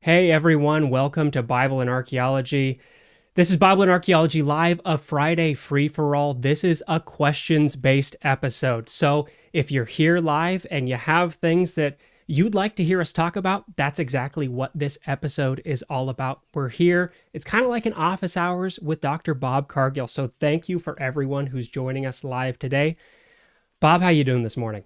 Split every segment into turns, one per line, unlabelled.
Hey everyone, welcome to Bible and Archaeology. This is Bible and Archaeology Live, a Friday free-for-all. This is a questions-based episode. So if you're here live and you have things that you'd like to hear us talk about, that's exactly what this episode is all about. We're here. It's kind of like an office hours with Dr. Bob Cargill. So thank you for everyone who's joining us live today. Bob, how you doing this morning?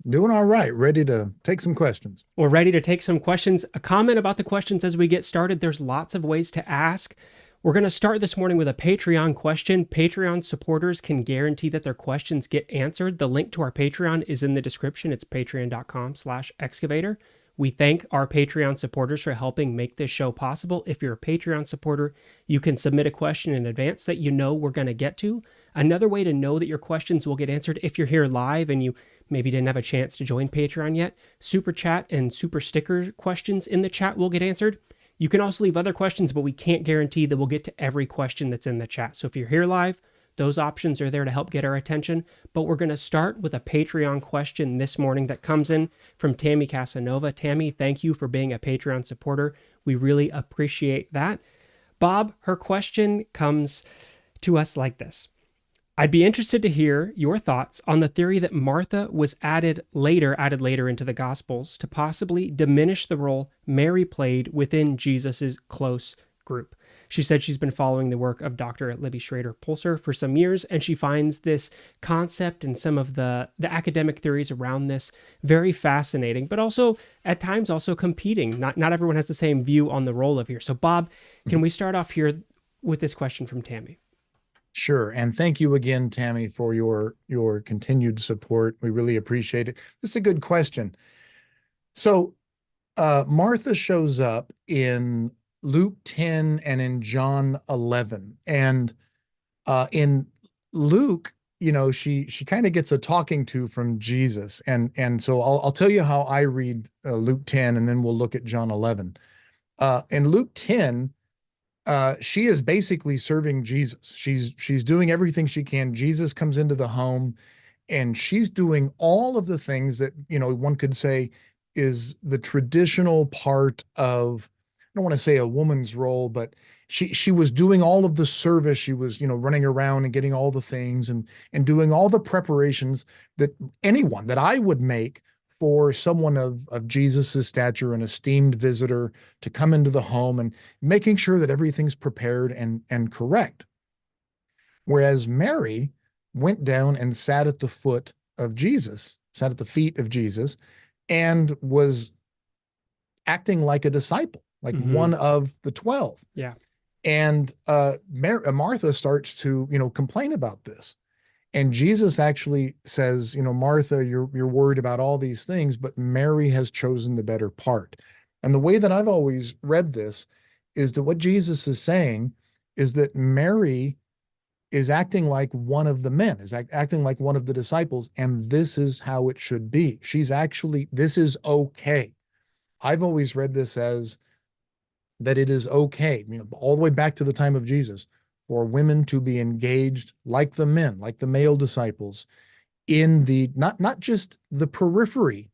Doing all right. Ready to take some questions.
We're ready to take some questions. A comment about the questions as we get started. There's lots of ways to ask. We're going to start this morning with a Patreon question. Patreon supporters can guarantee that their questions get answered. The link to our Patreon is in the description. It's patreon.com/excavator. We thank our Patreon supporters for helping make this show possible. If you're a Patreon supporter, you can submit a question in advance that you know we're going to get to. Another way to know that your questions will get answered if you're here live and you maybe didn't have a chance to join Patreon yet, Super Chat and Super Sticker questions in the chat will get answered. You can also leave other questions, but we can't guarantee that we'll get to every question that's in the chat. So if you're here live, those options are there to help get our attention. But we're going to start with a Patreon question this morning that comes in from Tammy Casanova. Tammy, thank you for being a Patreon supporter. We really appreciate that. Bob, her question comes to us like this. I'd be interested to hear your thoughts on the theory that Martha was added later into the Gospels to possibly diminish the role Mary played within Jesus's close group. She said she's been following the work of Dr. Libby Schrader-Pulser for some years, and she finds this concept and some of the academic theories around this very fascinating, but also at times also competing. Not everyone has the same view on the role of here. So Bob, can we start off here with this question from Tammy?
Sure. And thank you again, Tammy, for your continued support. We really appreciate it. This is a good question. So Martha shows up in Luke 10 and in John 11. And in Luke, she kind of gets a talking to from Jesus. And so I'll tell you how I read Luke 10, and then we'll look at John 11. In Luke 10, she is basically serving Jesus. She's doing everything she can. Jesus comes into the home, and she's doing all of the things that, one could say is the traditional part of, I don't want to say a woman's role, but she was doing all of the service. She was, running around and getting all the things and doing all the preparations that anyone that I would make for someone of Jesus's stature, an esteemed visitor, to come into the home and making sure that everything's prepared and correct. Whereas Mary went down and sat at the foot of Jesus, sat at the feet of Jesus, and was acting like a disciple, like one of the 12.
Yeah.
And Martha starts to, complain about this. And Jesus actually says, Martha, you're worried about all these things, but Mary has chosen the better part. And the way that I've always read this is that what Jesus is saying is that Mary is acting like one of the men, is acting like one of the disciples, and this is how it should be. This is okay. I've always read this as that it is okay, all the way back to the time of Jesus, for women to be engaged like the men, like the male disciples, in the not just the periphery,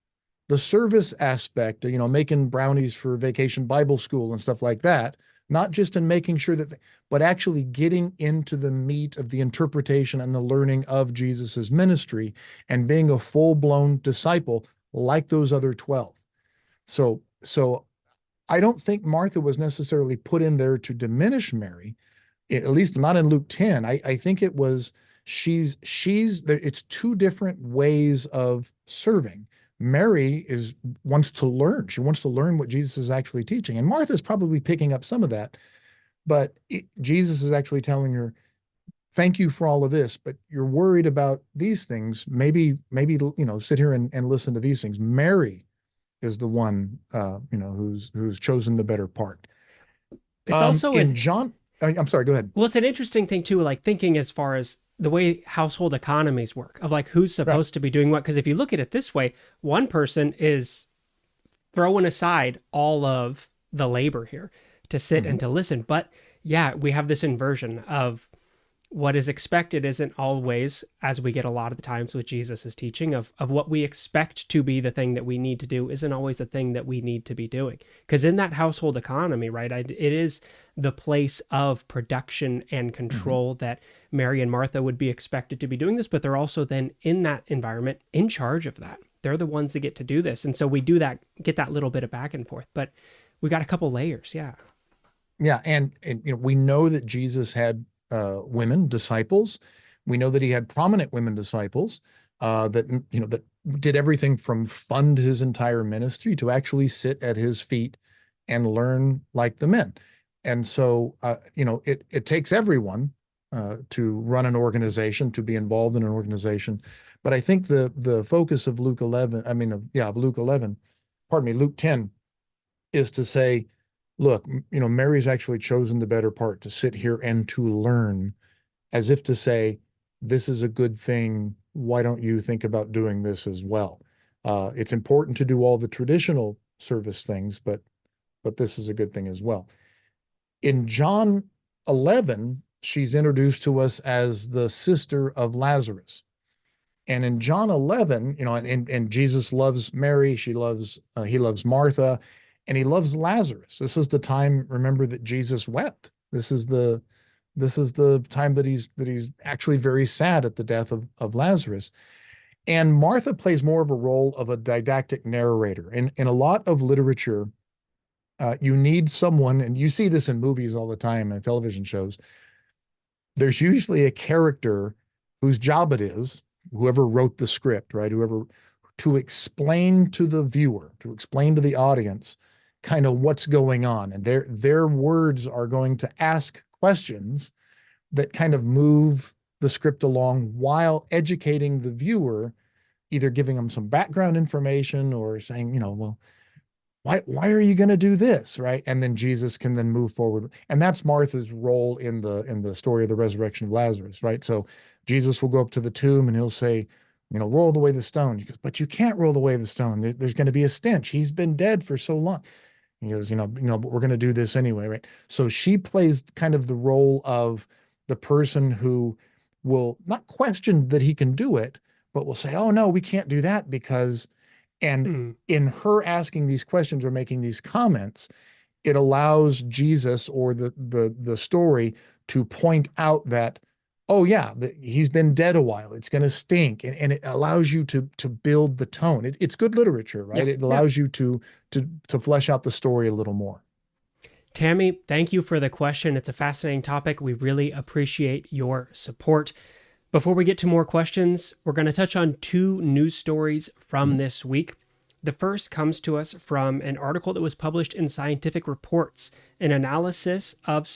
the service aspect, making brownies for vacation Bible school and stuff like that, not just in making sure but actually getting into the meat of the interpretation and the learning of Jesus's ministry and being a full-blown disciple like those other 12. So I don't think Martha was necessarily put in there to diminish Mary, at least not in Luke 10. I think it was it's two different ways of serving. Mary wants to learn. She wants to learn what Jesus is actually teaching. And Martha's probably picking up some of that, but Jesus is actually telling her, thank you for all of this, but you're worried about these things. Maybe, sit here and listen to these things. Mary is the one, who's chosen the better part.
It's also
In John, I'm sorry, go ahead.
well, it's an interesting thing too, like thinking as far as the way household economies work of like who's
Right.
supposed to be doing what. Because if you look at it this way, one person is throwing aside all of the labor here to sit and
Mhm.
to listen. But yeah, we have this inversion of what is expected isn't always, as we get a lot of the times with Jesus' teaching, of what we expect to be the thing that we need to do isn't always the thing that we need to be doing. Because in that household economy, right, it is the place of production and control that Mary and Martha would be expected to be doing this, but they're also then in that environment in charge of that. They're the ones that get to do this. And so we do that, get that little bit of back and forth, but we got a couple layers. Yeah.
Yeah. And we know that Jesus had women disciples. We know that he had prominent women disciples that did everything from fund his entire ministry to actually sit at his feet and learn like the men. And so it takes everyone to run an organization, to be involved in an organization. But I think the focus of Luke 11, of Luke 11, Luke 10, is to say, look, Mary's actually chosen the better part, to sit here and to learn, as if to say, this is a good thing. Why don't you think about doing this as well? It's important to do all the traditional service things, but this is a good thing as well. In John 11, she's introduced to us as the sister of Lazarus. And in John 11, and Jesus loves Mary, he loves Martha, and he loves Lazarus. This is the time, remember, that Jesus wept. This is the time that he's actually very sad at the death of Lazarus. And Martha plays more of a role of a didactic narrator. In a lot of literature, you need someone, and you see this in movies all the time and television shows. There's usually a character whose job it is, whoever wrote the script, right? To explain to the viewer, to explain to the audience kind of what's going on. And their words are going to ask questions that kind of move the script along while educating the viewer, either giving them some background information or saying, well, why are you going to do this, right? And then Jesus can then move forward. And that's Martha's role in the story of the resurrection of Lazarus, right? So Jesus will go up to the tomb and he'll say, roll away the stone. He goes, but you can't roll away the stone. There's going to be a stench. He's been dead for so long. He goes, but we're going to do this anyway, right? So she plays kind of the role of the person who will not question that he can do it, but will say, oh no, we can't do that because, and in her asking these questions or making these comments, it allows Jesus or the story to point out that, oh yeah, he's been dead a while. It's going to stink. And it allows you to build the tone. It's good literature, right? It allows you to flesh out the story a little more.
Tammy, thank you for the question. It's a fascinating topic. We really appreciate your support. Before we get to more questions, we're going to touch on two news stories from this week. The first comes to us from an article that was published in Scientific Reports, an analysis of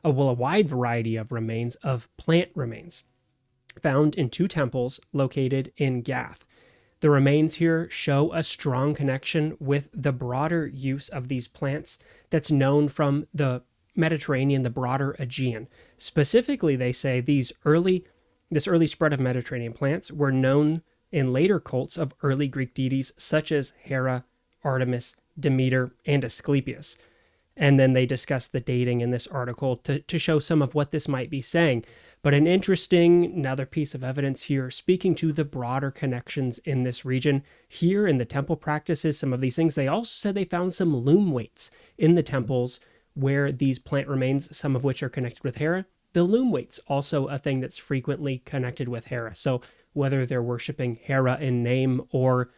a wide variety of remains, of plant remains, found in two temples located in Gath. The remains here show a strong connection with the broader use of these plants that's known from the Mediterranean, the broader Aegean. Specifically, they say this early spread of Mediterranean plants were known in later cults of early Greek deities such as Hera, Artemis, Demeter, and Asclepius. And then they discuss the dating in this article to show some of what this might be saying. But another piece of evidence here, speaking to the broader connections in this region. Here in the temple practices, some of these things, they also said they found some loom weights in the temples where these plant remains, some of which are connected with Hera. The loom weight's also a thing that's frequently connected with Hera. So whether they're worshiping Hera in name or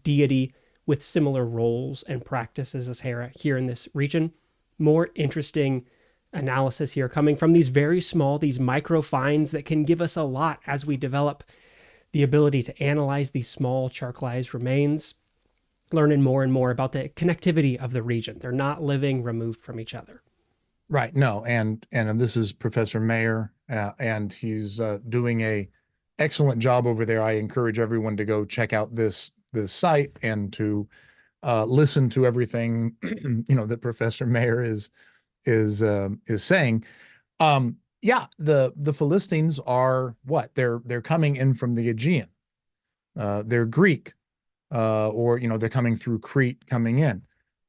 deity with similar roles and practices as Hera here in this region, more interesting analysis here coming from these very small, these micro finds that can give us a lot as we develop the ability to analyze these small charcoalized remains, learning more and more about the connectivity of the region. They're not living removed from each other.
Right. No. And this is Professor Mayer, and he's doing a excellent job over there. I encourage everyone to go check out this site and to listen to everything that Professor Mayer is saying. The Philistines are what? They're coming in from the Aegean. They're Greek, or they're coming through Crete, coming in.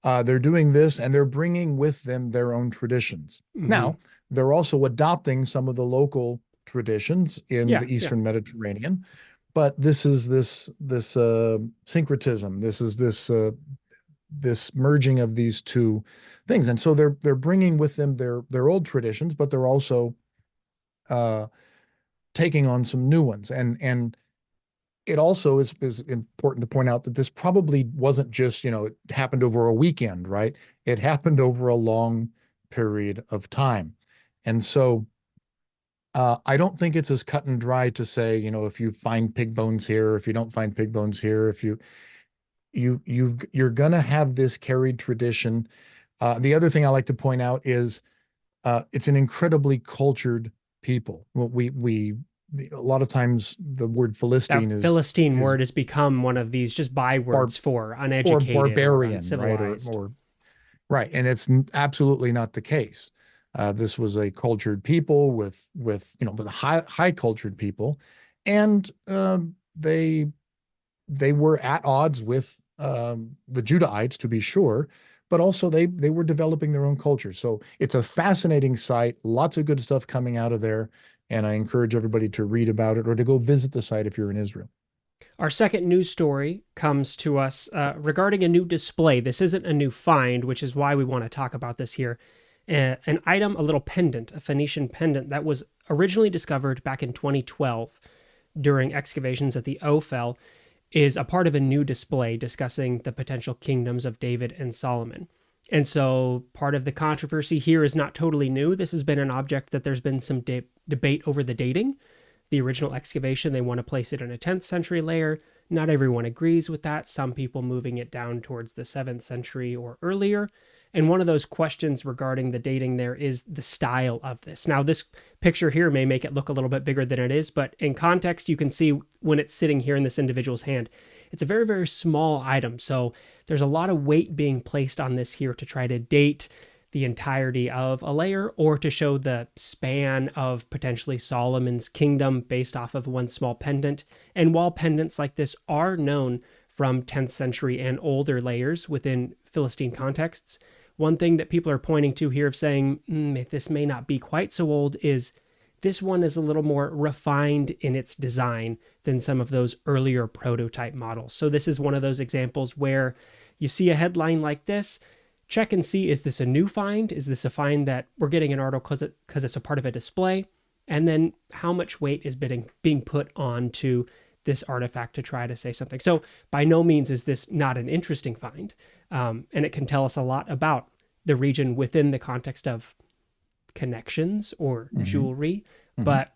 They're doing this, and they're bringing with them their own traditions. Now, they're also adopting some of the local traditions in
Yeah,
the
yeah.
Eastern Mediterranean. But this is this syncretism. This is this merging of these two things, and so they're bringing with them their old traditions, but they're also uh, taking on some new ones. And it also is important to point out that this probably wasn't just, it happened over a weekend, right? It happened over a long period of time. And so I don't think it's as cut and dry to say, if you find pig bones here, if you don't find pig bones here, if you're gonna have this carried tradition. The other thing I like to point out is it's an incredibly cultured people. Well, we a lot of times the word
That
Philistine
Philistine
is
word has become one of these just
bar
bywords for
or
uneducated or
barbarian, right?
uncivilized.
Or right, and it's absolutely not the case. This was a cultured people with high cultured people, and they were at odds with the Judahites, to be sure, but also they were developing their own culture. So it's a fascinating site, lots of good stuff coming out of there, and I encourage everybody to read about it or to go visit the site if you're in Israel.
Our second news story comes to us regarding a new display. This isn't a new find, which is why we want to talk about this here. An item, a little pendant, a Phoenician pendant that was originally discovered back in 2012 during excavations at the Ophel, is a part of a new display discussing the potential kingdoms of David and Solomon. And so part of the controversy here is not totally new. This has been an object that there's been some debate over the dating. The original excavation, they want to place it in a 10th century layer. Not everyone agrees with that. Some people moving it down towards the 7th century or earlier. And one of those questions regarding the dating there is the style of this. Now, this picture here may make it look a little bit bigger than it is, but in context, you can see when it's sitting here in this individual's hand, it's a very, very small item. So there's a lot of weight being placed on this here to try to date the entirety of a layer or to show the span of potentially Solomon's kingdom based off of one small pendant. And while pendants like this are known from 10th century and older layers within Philistine contexts, one thing that people are pointing to here of saying this may not be quite so old is this one is a little more refined in its design than some of those earlier prototype models. So this is one of those examples where you see a headline like this, check and see, is this a new find? Is this a find that we're getting an article because it's a part of a display? And then how much weight is being put onto this artifact to try to say something? So by no means is this not an interesting find. And it can tell us a lot about the region within the context of connections or jewelry. But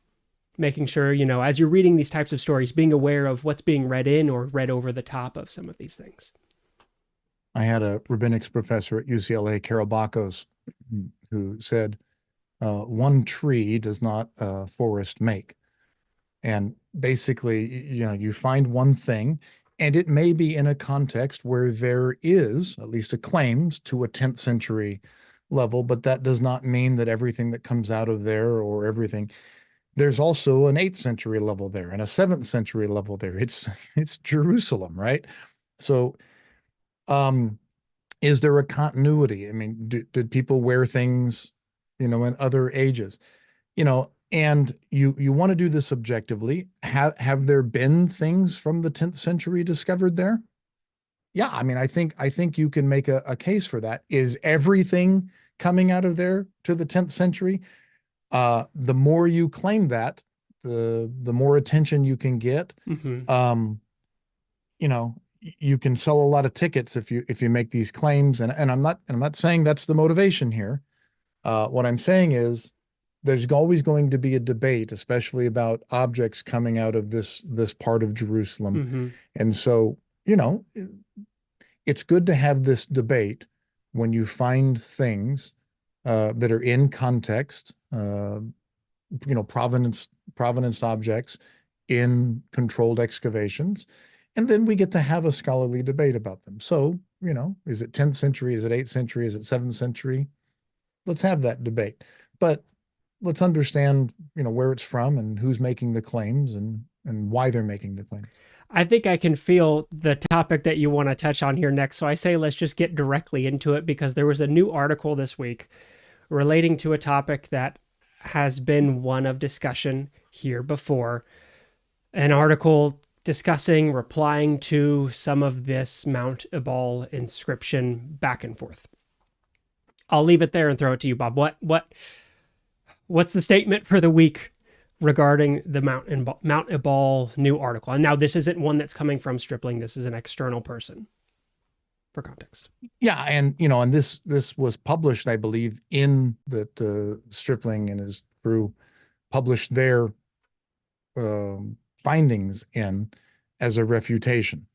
making sure, as you're reading these types of stories, being aware of what's being read in or read over the top of some of these things.
I had a rabbinics professor at UCLA, Carol Bakos, who said, one tree does not a forest make. And basically, you find one thing, and it may be in a context where there is at least a claim to a 10th century level, but that does not mean that everything that comes out of there or everything. There's also an 8th century level there and a 7th century level there. It's Jerusalem, right? So is there a continuity? I mean, did people wear things, in other ages? And you want to do this objectively. Have there been things from the 10th century discovered there? Yeah, I mean, I think you can make a case for that. Is everything coming out of there to the 10th century? The more you claim that, the more attention you can get. You know, you can sell a lot of tickets if you make these claims. And I'm not saying that's the motivation here. What I'm saying is there's always going to be a debate, especially about objects coming out of this part of Jerusalem. And so, it's good to have this debate when you find things that are in context, provenance objects in controlled excavations. And then we get to have a scholarly debate about them. So, is it 10th century? Is it 8th century? Is it 7th century? Let's have that debate. But let's understand, where it's from and who's making the claims and why they're making the claim.
I think I can feel the topic that you want to touch on here next. So I say let's just get directly into it, because there was a new article this week relating to a topic that has been one of discussion here before. An article discussing, replying to some of this Mount Ebal inscription back and forth. I'll leave it there and throw it to you, Bob. What's the statement for the week regarding the Mount Ebal new article? And now this isn't one that's coming from Stripling. This is an external person for context.
Yeah, and and this was published, I believe, in that Stripling and his crew published their findings in as a refutation,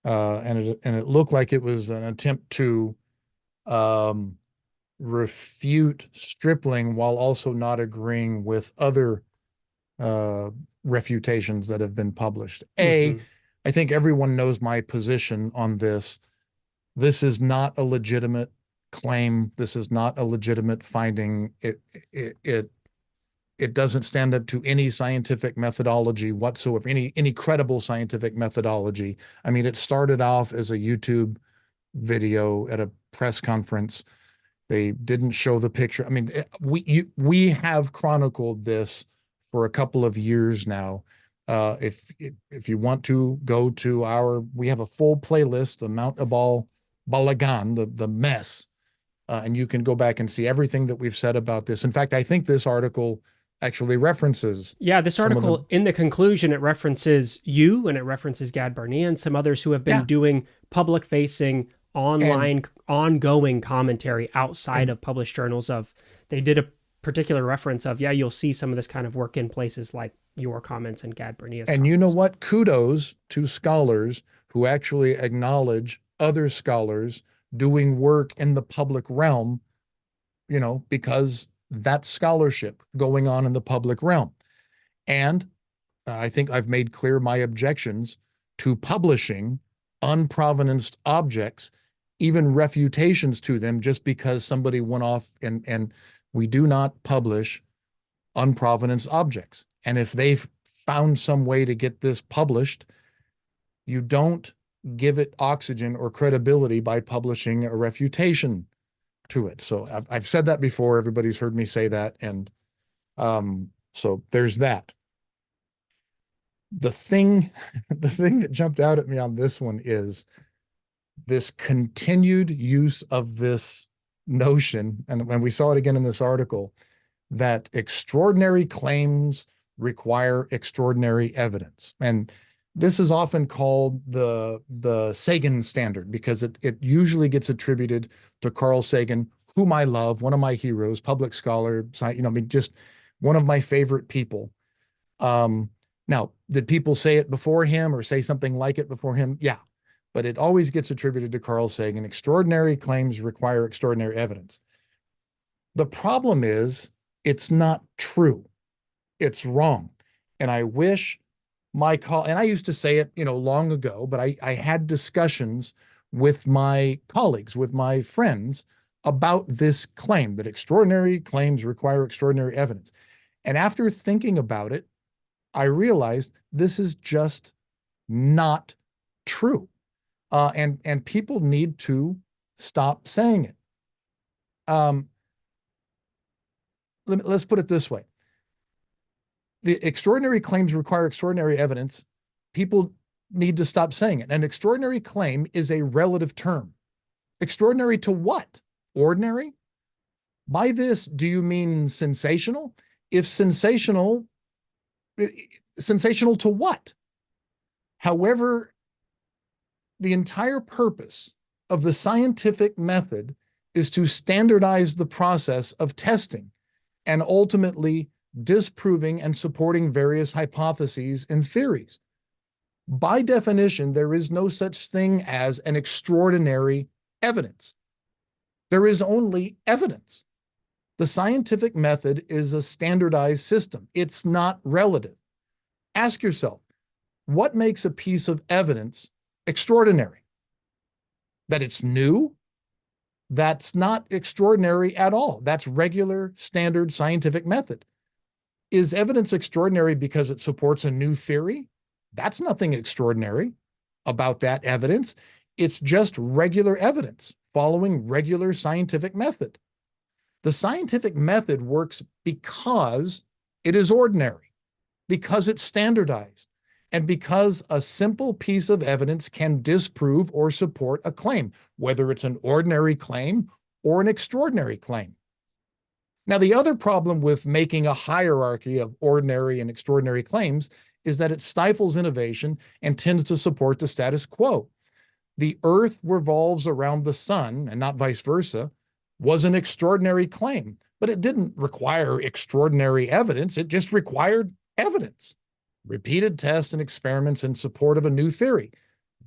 and it looked like it was an attempt to refute Stripling while also not agreeing with other refutations that have been published. I think everyone knows my position on this. This is not a legitimate claim. This is not a legitimate finding. It doesn't stand up to any scientific methodology whatsoever, any credible scientific methodology. I mean, it started off as a YouTube video at a press conference. They didn't show the picture. I mean, we have chronicled this for a couple of years now. If you want to go to we have a full playlist, the Mount Ebal Balagan, the mess, and you can go back and see everything that we've said about this. In fact, I think this article actually references.
Yeah, this article, in the conclusion, it references you and it references Gad Barnea and some others who have been doing public-facing, online, ongoing commentary outside of published journals. They did a particular reference of, you'll see some of this kind of work in places like your comments and Gad Barnea's comments.
You know what? Kudos to scholars who actually acknowledge other scholars doing work in the public realm, because that's scholarship going on in the public realm. And I think I've made clear my objections to publishing unprovenanced objects, even refutations to them, just because somebody went off and we do not publish unprovenanced objects. And if they've found some way to get this published, you don't give it oxygen or credibility by publishing a refutation to it. So I've said that before. Everybody's heard me say that. And so there's that. The thing that jumped out at me on this one is this continued use of this notion, and when we saw it again in this article, that extraordinary claims require extraordinary evidence. And this is often called the Sagan standard, because it usually gets attributed to Carl Sagan, whom I love, one of my heroes, public scholar, just one of my favorite people. Now, did people say it before him or say something like it before him? Yeah, but it always gets attributed to Carl Sagan. Extraordinary claims require extraordinary evidence. The problem is it's not true. It's wrong. And I wish and I used to say it, long ago, but I had discussions with my colleagues, with my friends about this claim that extraordinary claims require extraordinary evidence. And after thinking about it, I realized this is just not true. And people need to stop saying it. Let's put it this way. The extraordinary claims require extraordinary evidence. People need to stop saying it. An extraordinary claim is a relative term. Extraordinary to what? Ordinary? By this, do you mean sensational? If sensational to what? However, the entire purpose of the scientific method is to standardize the process of testing and ultimately disproving and supporting various hypotheses and theories. By definition, there is no such thing as an extraordinary evidence. There is only evidence. The scientific method is a standardized system. It's not relative. Ask yourself, what makes a piece of evidence extraordinary? That it's new? That's not extraordinary at all. That's regular, standard scientific method. Is evidence extraordinary because it supports a new theory? That's nothing extraordinary about that evidence. It's just regular evidence following regular scientific method. The scientific method works because it is ordinary, because it's standardized, and because a simple piece of evidence can disprove or support a claim, whether it's an ordinary claim or an extraordinary claim. Now, the other problem with making a hierarchy of ordinary and extraordinary claims is that it stifles innovation and tends to support the status quo. The earth revolves around the sun and not vice versa was an extraordinary claim, but it didn't require extraordinary evidence. It just required evidence, repeated tests and experiments in support of a new theory.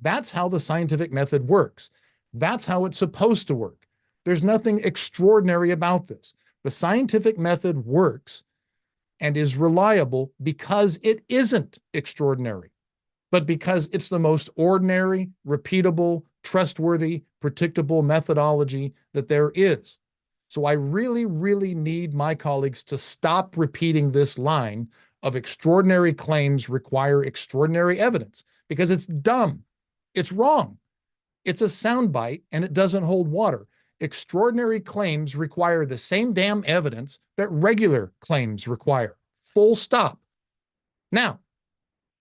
That's how the scientific method works. That's how it's supposed to work. There's nothing extraordinary about this. The scientific method works and is reliable because it isn't extraordinary, but because it's the most ordinary, repeatable, trustworthy, predictable methodology that there is. So I really, really need my colleagues to stop repeating this line of extraordinary claims require extraordinary evidence, because it's dumb. It's wrong. It's a soundbite and it doesn't hold water. Extraordinary claims require the same damn evidence that regular claims require. Full stop. Now,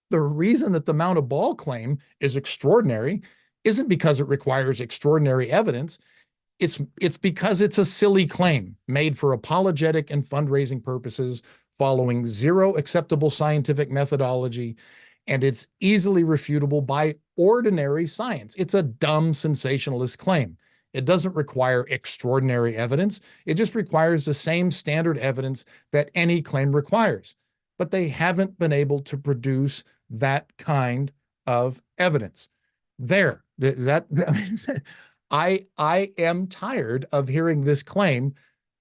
the reason that the Mount Ebal claim is extraordinary isn't because it requires extraordinary evidence. It's because it's a silly claim made for apologetic and fundraising purposes, following zero acceptable scientific methodology, and it's easily refutable by ordinary science. It's a dumb sensationalist claim. It doesn't require extraordinary evidence. It just requires the same standard evidence that any claim requires. But they haven't been able to produce that kind of evidence. I am tired of hearing this claim.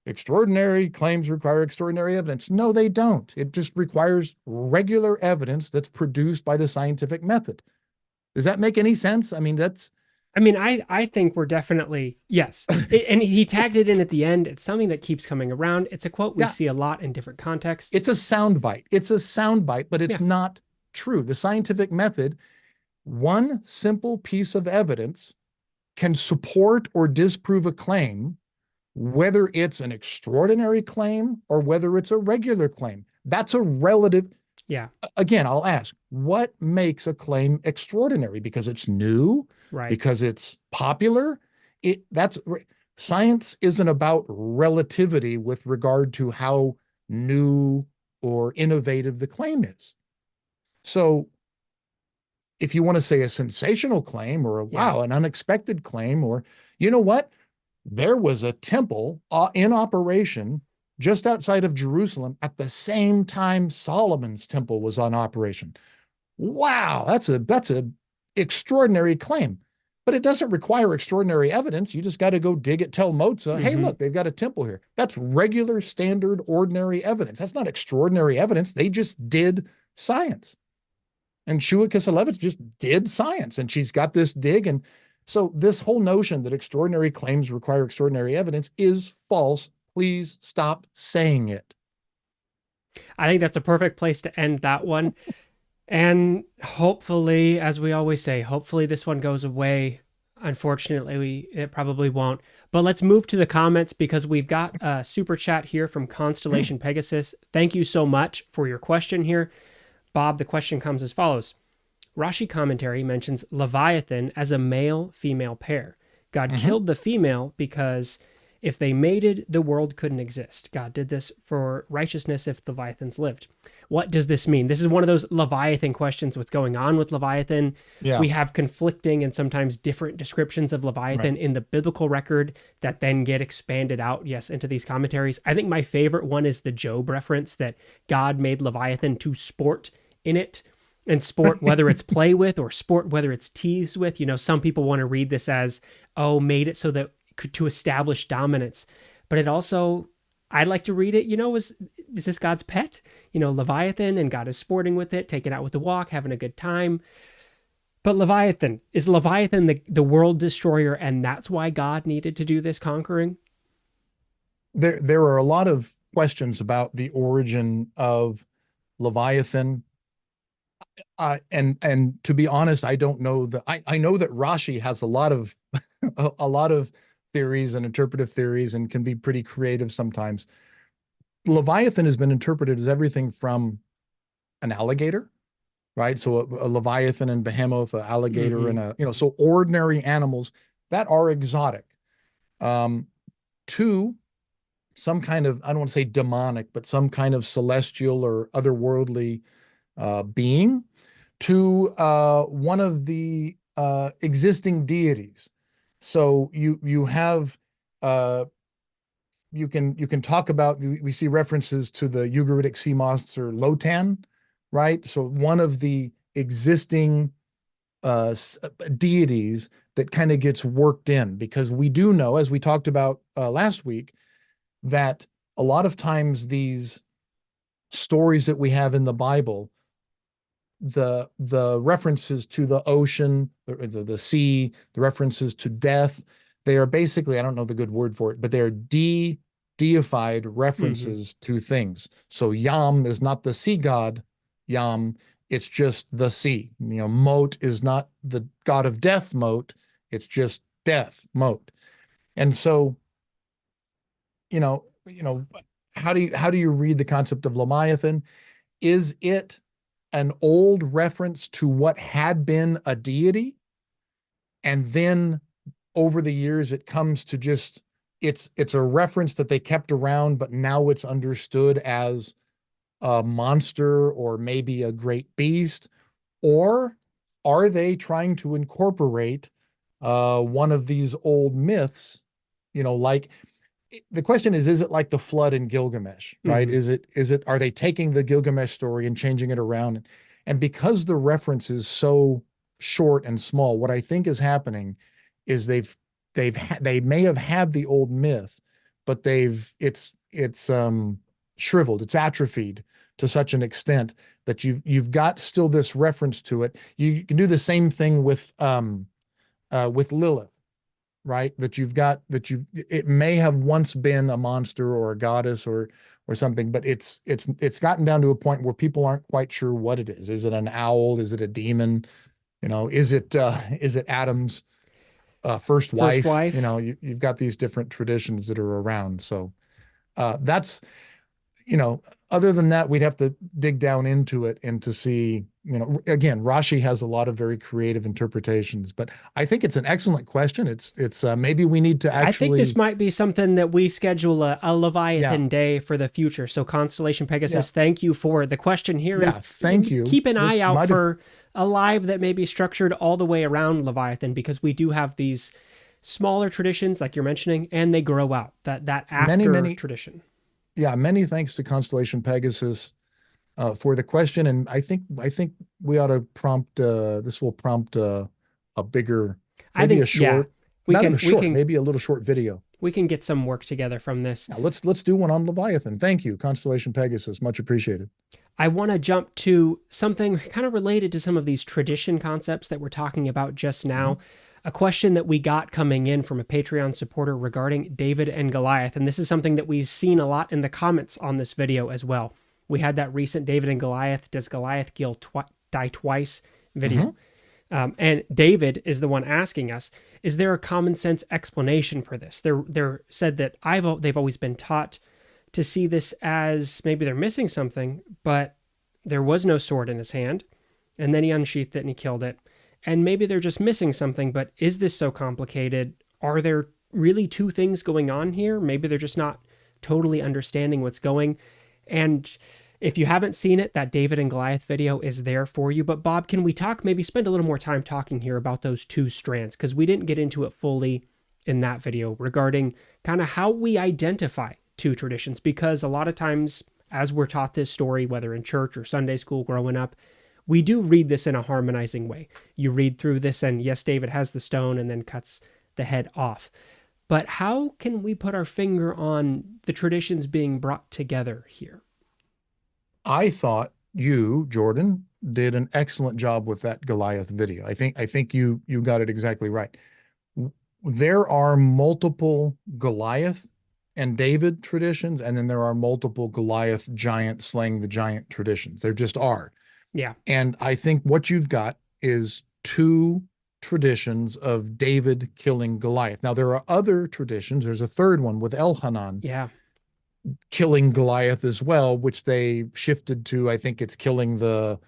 Extraordinary claims require extraordinary evidence. No, they don't. It just requires regular evidence that's produced by the scientific method. Does that make any sense? I mean,
I think we're definitely, yes. And he tagged it in at the end. It's something that keeps coming around. It's a quote we see a lot in different contexts.
It's a soundbite. It's a soundbite, but it's not true. The scientific method, one simple piece of evidence can support or disprove a claim, whether it's an extraordinary claim or whether it's a regular claim. That's a relative.
Yeah.
Again, I'll ask, what makes a claim extraordinary? Because it's new,
right?
Because it's popular. Science isn't about relativity with regard to how new or innovative the claim is. So if you want to say a sensational claim or an unexpected claim, or you know what? There was a temple in operation just outside of Jerusalem at the same time Solomon's temple was on operation. Wow, that's a extraordinary claim. But it doesn't require extraordinary evidence. You just got to go dig at Tel Motza. Hey, look, they've got a temple here. That's regular, standard, ordinary evidence. That's not extraordinary evidence. They just did science. And Shua Kiselevich just did science, and she's got this dig. And so this whole notion that extraordinary claims require extraordinary evidence is false. Please stop saying it.
I think that's a perfect place to end that one. And hopefully, as we always say, hopefully this one goes away. Unfortunately, it probably won't. But let's move to the comments, because we've got a super chat here from Constellation Pegasus. Thank you so much for your question here. Bob, the question comes as follows. Rashi commentary mentions Leviathan as a male-female pair. God killed the female because if they mated, the world couldn't exist. God did this for righteousness if Leviathans lived. What does this mean? This is one of those Leviathan questions. What's going on with Leviathan? Yeah. We have conflicting and sometimes different descriptions of Leviathan in the biblical record that then get expanded out, into these commentaries. I think my favorite one is the Job reference that God made Leviathan to sport in it. And sport, whether it's play with, or sport, whether it's tease with. Some people want to read this as, made it so that to establish dominance. But it also, I like to read it, is this God's pet? Leviathan, and God is sporting with it, taking it out with the walk, having a good time. But is Leviathan the world destroyer, and that's why God needed to do this conquering?
There are a lot of questions about the origin of Leviathan. And to be honest, I don't know I know that Rashi has a lot of theories and interpretive theories and can be pretty creative sometimes. Leviathan has been interpreted as everything from an alligator, right? So a Leviathan and behemoth, an alligator and so ordinary animals that are exotic, to some kind of, I don't want to say demonic, but some kind of celestial or otherworldly being, to one of the existing deities. So you have you can talk about, we see references to the Ugaritic sea monster Lotan, right? So one of the existing deities that kind of gets worked in, because we do know, as we talked about last week, that a lot of times these stories that we have in the Bible, the references to the ocean, the sea, the references to death, they are basically, I don't know the good word for it, but they're deified references to things. So Yam is not the sea god, Yam, it's just the sea. Mot is not the god of death, Mot, it's just death, Mot. And so, you know, how do you read the concept of Leviathan? Is it an old reference to what had been a deity, and then over the years it comes to just it's a reference that they kept around, but now it's understood as a monster or maybe a great beast? Or are they trying to incorporate one of these old myths, like, the question is it like the flood in Gilgamesh, right? Are they taking the Gilgamesh story and changing it around? And because the reference is so short and small, what I think is happening is they may have had the old myth, but it's shriveled, it's atrophied to such an extent that you've got still this reference to it. You can do the same thing with Lilith, right? It may have once been a monster or a goddess or something, but it's gotten down to a point where people aren't quite sure what it is. Is it an owl? Is it a demon? Is it Adam's first wife? You've got these different traditions that are around. So that's, other than that, we'd have to dig down into it and to see, again, Rashi has a lot of very creative interpretations, but I think it's an excellent question. It's maybe we need to actually,
I think this might be something that we schedule a Leviathan day for the future. So Constellation Pegasus, thank you for the question here.
Yeah, thank you.
Keep an eye out for a live that may be structured all the way around Leviathan, because we do have these smaller traditions like you're mentioning, and they grow out that after tradition.
Yeah, many thanks to Constellation Pegasus for the question, and I think we ought to prompt. This will prompt a bigger, maybe a short, maybe a little short video.
We can get some work together from this.
Yeah, let's do one on Leviathan. Thank you, Constellation Pegasus, much appreciated.
I want to jump to something kind of related to some of these tradition concepts that we're talking about just now. A question that we got coming in from a Patreon supporter regarding David and Goliath. And this is something that we've seen a lot in the comments on this video as well. We had that recent David and Goliath, does Goliath die twice video. And David is the one asking us, is there a common sense explanation for this? They're said that they've always been taught to see this as maybe they're missing something, but there was no sword in his hand. And then he unsheathed it and he killed it. And maybe they're just missing something, but is this so complicated? Are there really two things going on here? Maybe they're just not totally understanding what's going. And if you haven't seen it, that David and Goliath video is there for you. But Bob, can we maybe spend a little more time talking here about those two strands? Because we didn't get into it fully in that video regarding kind of how we identify two traditions. Because a lot of times, as we're taught this story, whether in church or Sunday school growing up, we do read this in a harmonizing way. You read through this and yes, David has the stone and then cuts the head off. But how can we put our finger on the traditions being brought together here?
I thought you, Jordan, did an excellent job with that Goliath video. I think you got it exactly right. There are multiple Goliath and David traditions, and then there are multiple Goliath giant slaying the giant traditions. There just are.
Yeah.
And I think what you've got is two traditions of David killing Goliath. Now, there are other traditions. There's a third one with Elhanan
Yeah.
killing Goliath as well, which they shifted to, I think it's killing the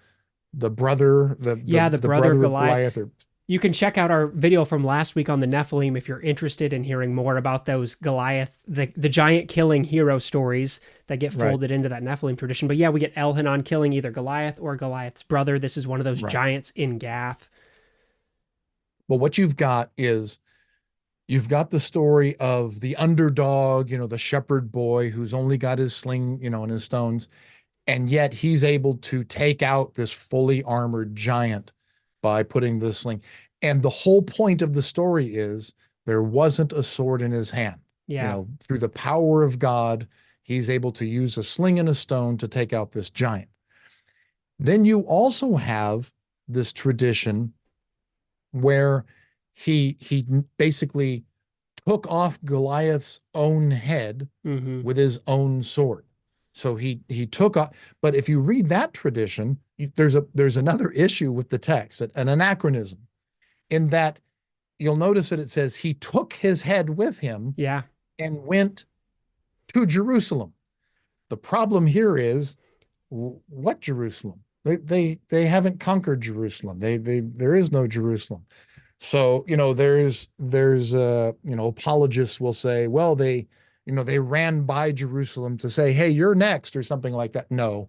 brother,
Yeah, the
the
brother of
brother of
Goliath.
Goliath, or
You can check out our video from last week on the Nephilim if you're interested in hearing more about those Goliath, the giant killing hero stories that get
right,
folded into that Nephilim tradition. But yeah, we get Elhanan killing either Goliath or Goliath's brother. This is one of those
right.
giants in Gath.
Well, what you've got is you've got the story of the underdog, the shepherd boy who's only got his sling, and his stones, and yet he's able to take out this fully armored giant by putting the sling. And the whole point of the story is there wasn't a sword in his hand.
Yeah.
Through the power of God, he's able to use a sling and a stone to take out this giant. Then you also have this tradition where he basically took off Goliath's own head
Mm-hmm.
with his own sword. So he took off. But if you read that tradition, there's another issue with the text, an anachronism, in that you'll notice that it says he took his head with him
Yeah.
and went to Jerusalem. The problem here is what Jerusalem? They haven't conquered Jerusalem. There is no Jerusalem. So, there's apologists will say, well, they ran by Jerusalem to say, hey, you're next, or something like that. No,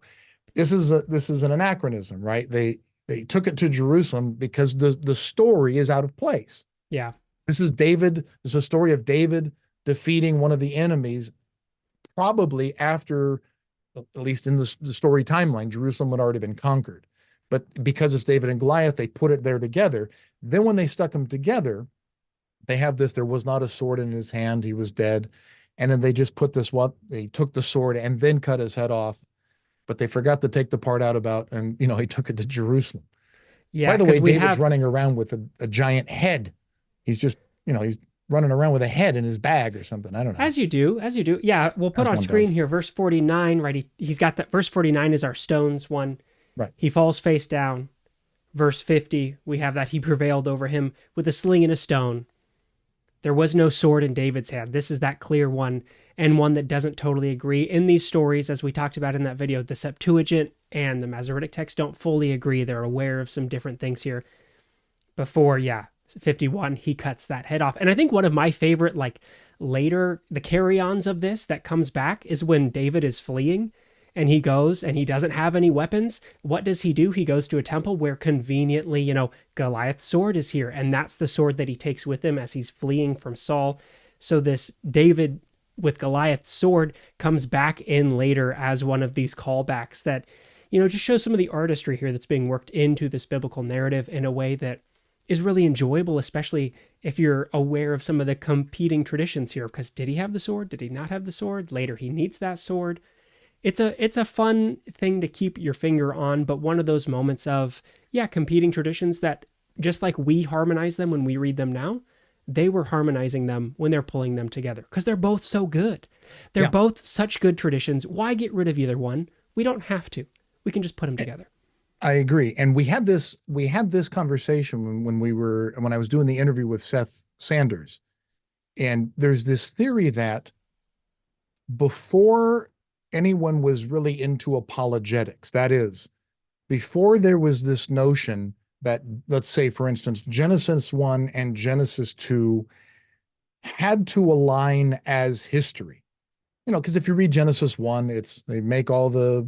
this is an anachronism, right? They took it to Jerusalem because the story is out of place.
Yeah.
This is David. This is a story of David defeating one of the enemies, probably after, at least in the story timeline, Jerusalem had already been conquered. But because it's David and Goliath, they put it there together. Then when they stuck them together, they have this, there was not a sword in his hand, he was dead. And then they just put this, they took the sword and then cut his head off. But they forgot to take the part out about, and he took it to Jerusalem.
Yeah.
By the
Because
way,
we
David's
have,
running around with a giant head. He's just, he's running around with a head in his bag or something. I don't know.
as you do. Yeah. We'll put
As
on
one
screen
does.
here, verse 49, right? He's got that. Verse 49 is our stones one.
Right.
He falls face down. Verse 50, we have that he prevailed over him with a sling and a stone. There was no sword in David's hand. This is that clear one, and one that doesn't totally agree. In these stories, as we talked about in that video, the Septuagint and the Masoretic text don't fully agree. They're aware of some different things here. Before, 51, he cuts that head off. And I think one of my favorite, later, the carry-ons of this that comes back is when David is fleeing and he goes and he doesn't have any weapons. What does he do? He goes to a temple where conveniently, Goliath's sword is here. And that's the sword that he takes with him as he's fleeing from Saul. So this David with Goliath's sword comes back in later as one of these callbacks that, just shows some of the artistry here that's being worked into this biblical narrative in a way that is really enjoyable, especially if you're aware of some of the competing traditions here. Because did he have the sword? Did he not have the sword? Later, he needs that sword. It's a fun thing to keep your finger on, but one of those moments of, competing traditions that, just like we harmonize them when we read them now, they were harmonizing them when they're pulling them together, because they're both so good. They're both such good traditions. Why get rid of either one? We don't have to. We can just put them together.
I agree. And we had this conversation when I was doing the interview with Seth Sanders. And there's this theory that before anyone was really into apologetics, that is, before there was this notion that, let's say, for instance, Genesis 1 and Genesis 2 had to align as history. Because if you read Genesis 1, they make all the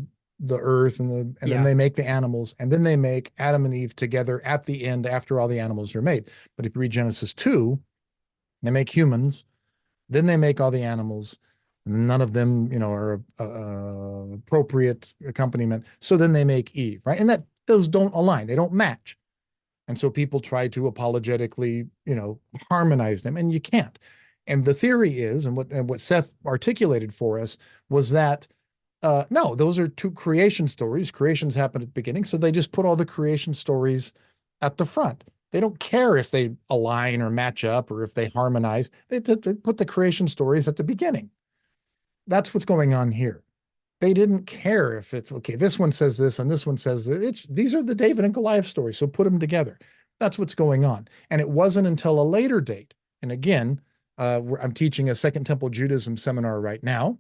earth and then they make the animals, and then they make Adam and Eve together at the end after all the animals are made. But if you read Genesis 2, they make humans, then they make all the animals. None of them, are appropriate accompaniment. So then they make Eve, right? And those don't align. They don't match. And so people try to apologetically, harmonize them, and you can't. And the theory is, and what Seth articulated for us was that, no, those are two creation stories. Creations happened at the beginning, so they just put all the creation stories at the front. They don't care if they align or match up or if they harmonize. They put the creation stories at the beginning. That's what's going on here. They didn't care if it's, okay, this one says this and this one says this. These are the David and Goliath stories, so put them together. That's what's going on. And it wasn't until a later date. And again, I'm teaching a Second Temple Judaism seminar right now.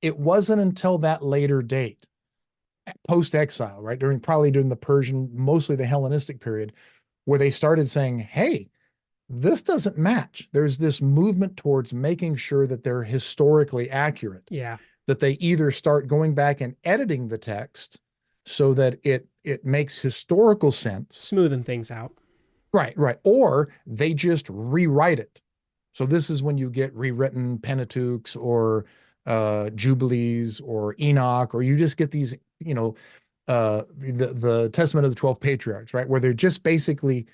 It wasn't until that later date, post-exile, right, probably during the Persian, mostly the Hellenistic period, where they started saying, hey, this doesn't match. There's this movement towards making sure that they're historically accurate.
Yeah.
That they either start going back and editing the text so that it makes historical sense.
Smoothing things out.
Right, right. Or they just rewrite it. So this is when you get rewritten Pentateuchs or Jubilees or Enoch, or you just get these, the Testament of the 12 Patriarchs, right? Where they're just basically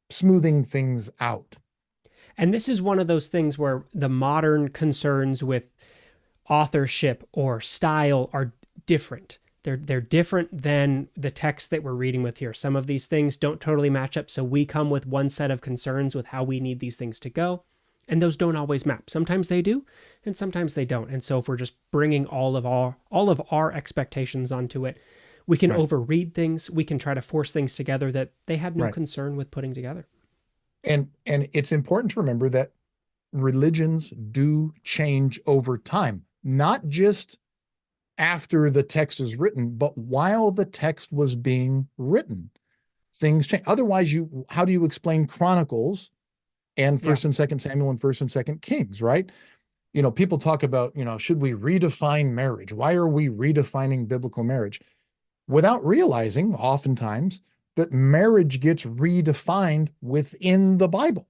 smoothing things out.
And this is one of those things where the modern concerns with authorship or style are different. They're different than the text that we're reading with here. Some of these things don't totally match up, so we come with one set of concerns with how we need these things to go, and those don't always map. Sometimes they do, and sometimes they don't. And so if we're just bringing all of our expectations onto it, we can overread things. We can try to force things together that they had no concern with putting together.
And it's important to remember that religions do change over time, not just after the text is written, but while the text was being written, things change. Otherwise, how do you explain Chronicles and First and Second Samuel and First and Second Kings, right? People talk about, should we redefine marriage? Why are we redefining biblical marriage? Without realizing, oftentimes, that marriage gets redefined within the Bible,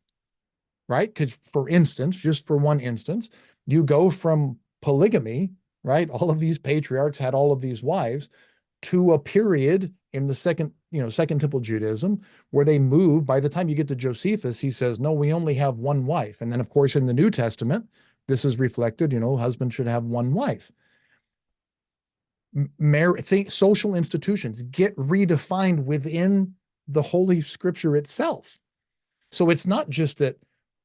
right? Because, for instance, just for one instance, you go from polygamy, right? All of these patriarchs had all of these wives, to a period in the second Temple Judaism where they move. By the time you get to Josephus, he says, no, we only have one wife. And then, of course, in the New Testament, this is reflected, husband should have one wife. Social institutions get redefined within the Holy Scripture itself. So it's not just that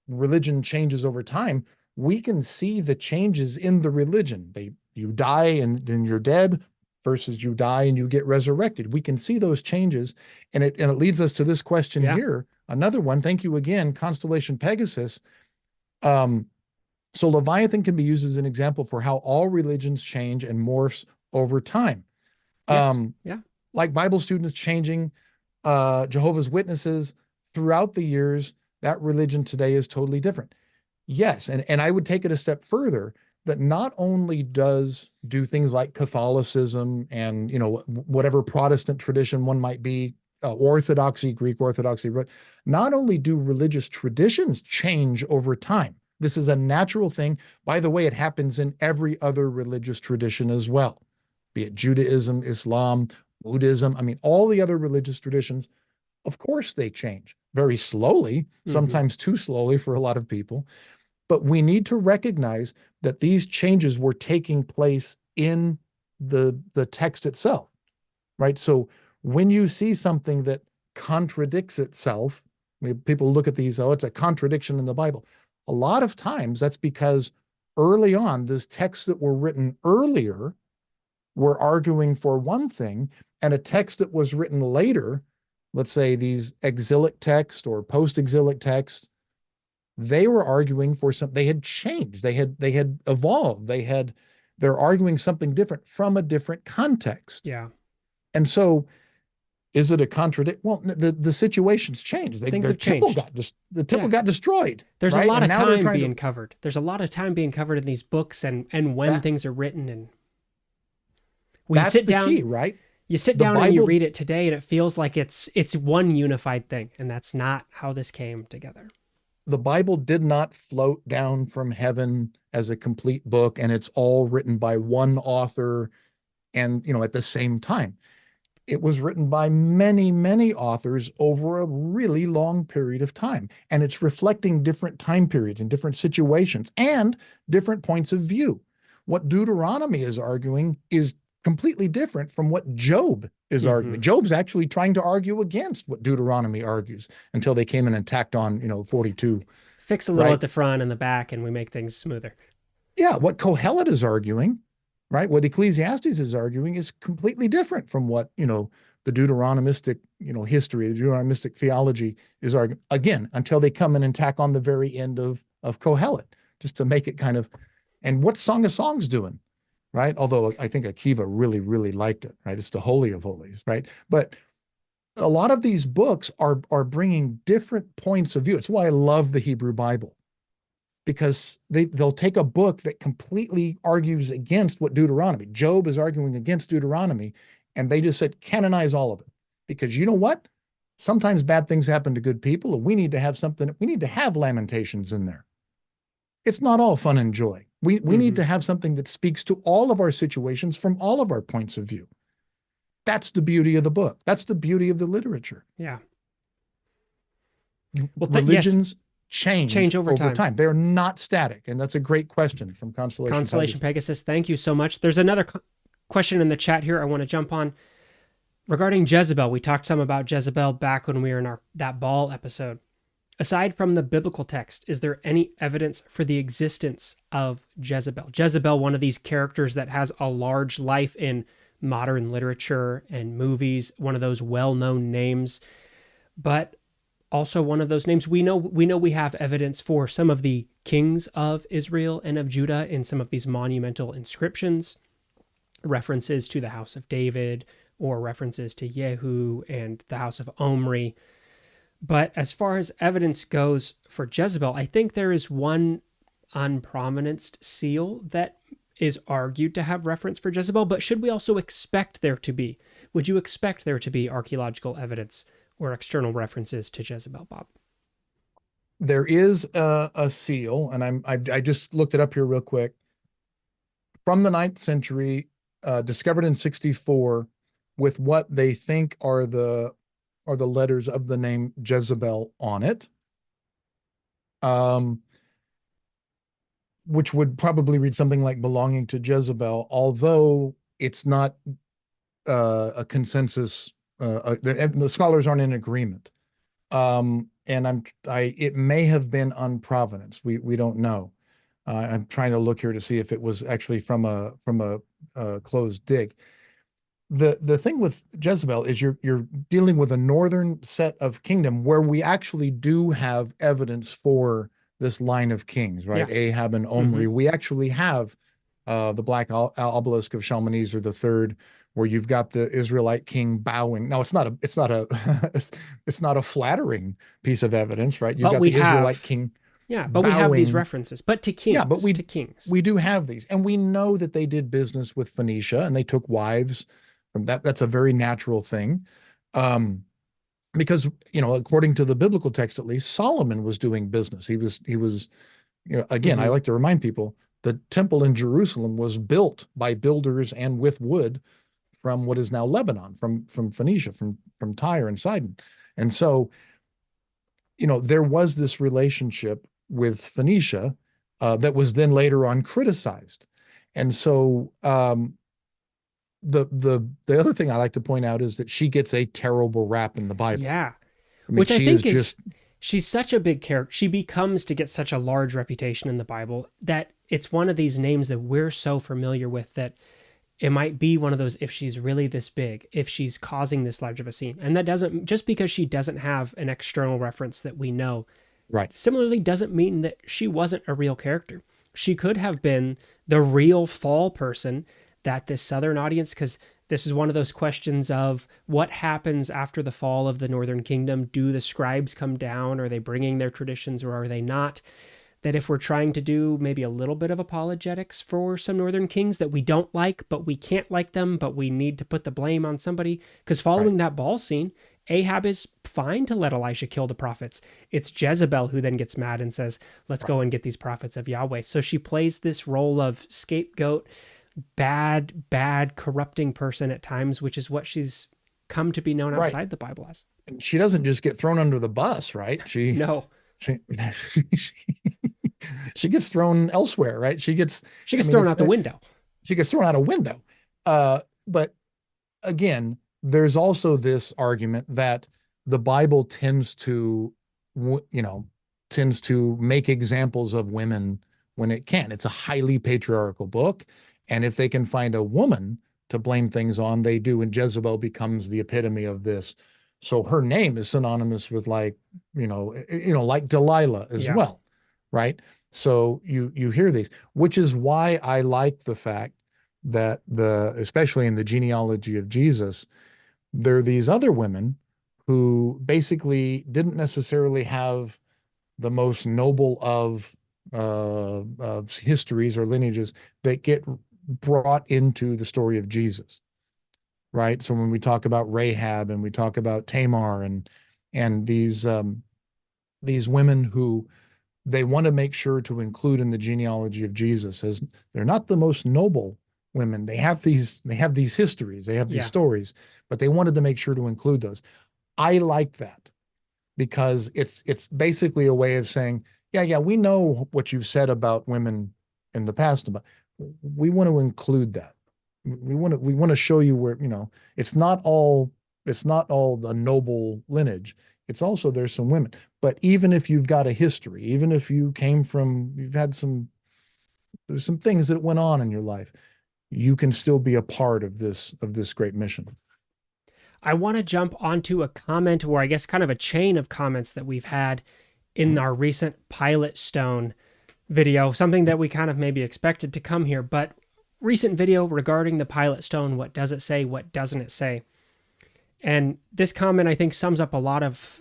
religion changes over time. We can see the changes in the religion. You die and then you're dead versus you die and you get resurrected. We can see those changes. And it leads us to this question here. Another one. Thank you again. Constellation Pegasus. So Leviathan can be used as an example for how all religions change and morphs over time. Like Bible students changing, Jehovah's Witnesses throughout the years, that religion today is totally different. Yes, and I would take it a step further, that not only do things like Catholicism and whatever Protestant tradition one might be, Orthodoxy, Greek Orthodoxy, but not only do religious traditions change over time. This is a natural thing. By the way, it happens in every other religious tradition as well, be it Judaism, Islam, Buddhism. I mean, all the other religious traditions, of course, they change very slowly, sometimes too slowly for a lot of people. But we need to recognize that these changes were taking place in the text itself, right? So when you see something that contradicts itself, people look at these, it's a contradiction in the Bible. A lot of times that's because early on, these texts that were written earlier were arguing for one thing, and a text that was written later, let's say these exilic texts or post-exilic texts, they were arguing for something. They had changed. They had evolved. They're arguing something different from a different context.
Yeah.
And so, is it a contradict? Well, the situation's changed.
Things have changed.
The temple got destroyed.
There's a lot of time being covered. There's a lot of time being covered in these books and when things are written. And
that's the key, right?
You sit down and you read it today, and it feels like it's one unified thing, and that's not how this came together.
The Bible did not float down from heaven as a complete book, and it's all written by one author and, at the same time. It was written by many, many authors over a really long period of time, and it's reflecting different time periods and different situations and different points of view. What Deuteronomy is arguing is completely different from what Job is arguing. Job's actually trying to argue against what Deuteronomy argues until they came in and tacked on, 42.
Fix a little at the front and the back, and we make things smoother.
Yeah, what Kohelet is arguing, right? What Ecclesiastes is arguing is completely different from what, the Deuteronomistic, history, the Deuteronomistic theology is arguing again until they come in and tack on the very end of Kohelet, just to make it kind of. And what's Song of Songs doing, right? Although I think Akiva really, really liked it, right? It's the Holy of Holies, right? But a lot of these books are bringing different points of view. It's why I love the Hebrew Bible, because they'll take a book that completely argues against what Deuteronomy, Job is arguing against Deuteronomy, and they just said canonize all of it. Because you know what? Sometimes bad things happen to good people, and we need to have something, we need to have Lamentations in there. It's not all fun and joy. We need to have something that speaks to all of our situations from all of our points of view. That's the beauty of the book. That's the beauty of the literature.
Yeah.
Well, religions change over time. They're not static. And that's a great question from Constellation
Pegasus. Thank you so much. There's another question in the chat here I want to jump on. Regarding Jezebel, we talked some about Jezebel back when we were in that Baal episode. Aside from the biblical text, is there any evidence for the existence of Jezebel? Jezebel, one of these characters that has a large life in modern literature and movies, one of those well-known names, but also one of those names we know we have evidence for some of the kings of Israel and of Judah in some of these monumental inscriptions, references to the house of David or references to Yehu and the house of Omri. But as far as evidence goes for Jezebel, I think there is one unprovenanced seal that is argued to have reference for Jezebel, but should we also expect there to be? Would you expect there to be archaeological evidence or external references to Jezebel, Bob?
There is a seal, and I just looked it up here real quick. From the 9th century, discovered in 64, with what they think are the letters of the name Jezebel on it, which would probably read something like belonging to Jezebel, although it's not a consensus. The scholars aren't in agreement, and it may have been on provenance. We don't know. I'm trying to look here to see if it was actually from a closed dig. The thing with Jezebel is you're dealing with a northern set of kingdom where we actually do have evidence for this line of kings, right? Yeah. Ahab and Omri. We actually have the black obelisk of Shalmaneser III, where you've got the Israelite king bowing. Now it's not a flattering piece of evidence, right? You've got the Israelite king.
Yeah, but bowing. We have these references. But to kings,
we do have these, and we know that they did business with Phoenicia, and they took wives from that. That's a very natural thing, because according to the biblical text, at least, Solomon was doing business. He was again. I like to remind people the temple in Jerusalem was built by builders and with wood from what is now Lebanon, from Phoenicia, from Tyre and Sidon, and so there was this relationship with Phoenicia that was then later on criticized. And so the other thing I like to point out is that she gets a terrible rap in the Bible.
Yeah. Which I think is she's such a big character. She becomes to get such a large reputation in the Bible that it's one of these names that we're so familiar with that it might be one of those, if she's really this big, if she's causing this large of a scene. And that doesn't, just because she doesn't have an external reference that we know,
right,
similarly doesn't mean that she wasn't a real character. She could have been the real fall person that this southern audience, because this is one of those questions of what happens after the fall of the northern kingdom. Do the scribes come down? Are they bringing their traditions or are they not? That if we're trying to do maybe a little bit of apologetics for some northern kings that we don't like, but we can't like them, but we need to put the blame on somebody. Because following that Baal scene, Ahab is fine to let Elijah kill the prophets. It's Jezebel who then gets mad and says, let's go and get these prophets of Yahweh. So she plays this role of scapegoat, bad, corrupting person at times, which is what she's come to be known outside the Bible as.
And she doesn't just get thrown under the bus, right?
No.
She gets thrown elsewhere, right? She gets
thrown out the window.
She gets thrown out a window. But again, there's also this argument that the Bible tends to make examples of women when it can. It's a highly patriarchal book. And if they can find a woman to blame things on, they do, and Jezebel becomes the epitome of this. So her name is synonymous with, like, like Delilah as
Yeah.
well, right? So you hear these, which is why I like the fact that especially in the genealogy of Jesus, there are these other women who basically didn't necessarily have the most noble of histories or lineages that get brought into the story of Jesus, right? So when we talk about Rahab and we talk about Tamar and these women who they want to make sure to include in the genealogy of Jesus, as they're not the most noble women. They have these histories, they have these
Yeah.
stories, but they wanted to make sure to include those. I like that because it's basically a way of saying, yeah, we know what you've said about women in the past, but we want to include that. We want to show you where, it's not all the noble lineage. It's also, there's some women. But even if you've got a history, even if you've had there's some things that went on in your life, you can still be a part of this great mission.
I want to jump onto a comment, or I guess kind of a chain of comments that we've had in our recent Pilot Stone video, something that we kind of maybe expected to come here, but recent video regarding the Pilot Stone. What does it say? What doesn't it say? And this comment, I think, sums up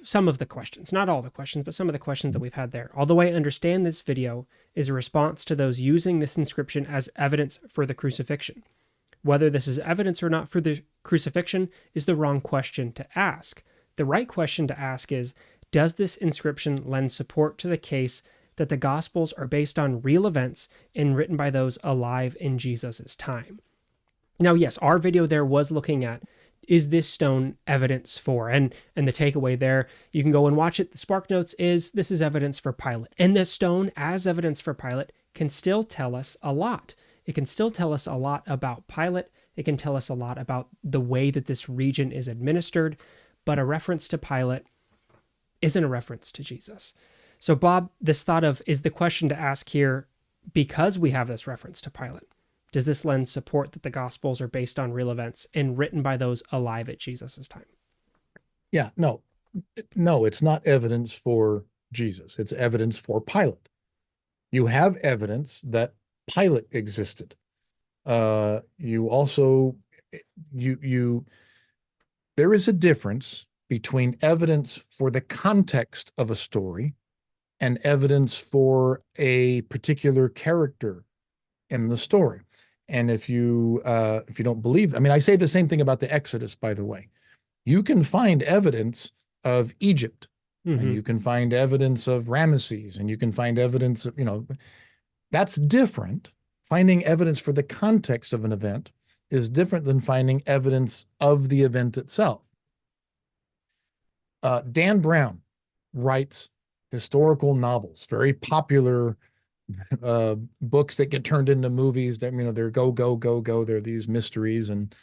some of the questions, not all the questions, but some of the questions that we've had there. Although I understand this video is a response to those using this inscription as evidence for the crucifixion. Whether this is evidence or not for the crucifixion is the wrong question to ask. The right question to ask is, does this inscription lend support to the case that the Gospels are based on real events and written by those alive in Jesus' time? Now, yes, our video there was looking at, is this stone evidence for? And the takeaway there, you can go and watch it. The Spark Notes is, this is evidence for Pilate. And this stone, as evidence for Pilate, can still tell us a lot. It can still tell us a lot about Pilate. It can tell us a lot about the way that this region is administered. But a reference to Pilate isn't a reference to Jesus. So, Bob, this thought of, is the question to ask here, because we have this reference to Pilate, does this lend support that the Gospels are based on real events and written by those alive at Jesus' time?
Yeah, no, it's not evidence for Jesus. It's evidence for Pilate. You have evidence that Pilate existed. You also, there is a difference between evidence for the context of a story and evidence for a particular character in the story. And if you don't believe, I mean, I say the same thing about the Exodus, by the way. You can find evidence of Egypt, and you can find evidence of Ramesses, and you can find evidence of, that's different. Finding evidence for the context of an event is different than finding evidence of the event itself. Dan Brown writes historical novels, very popular books that get turned into movies that, they're go. They're these mysteries. And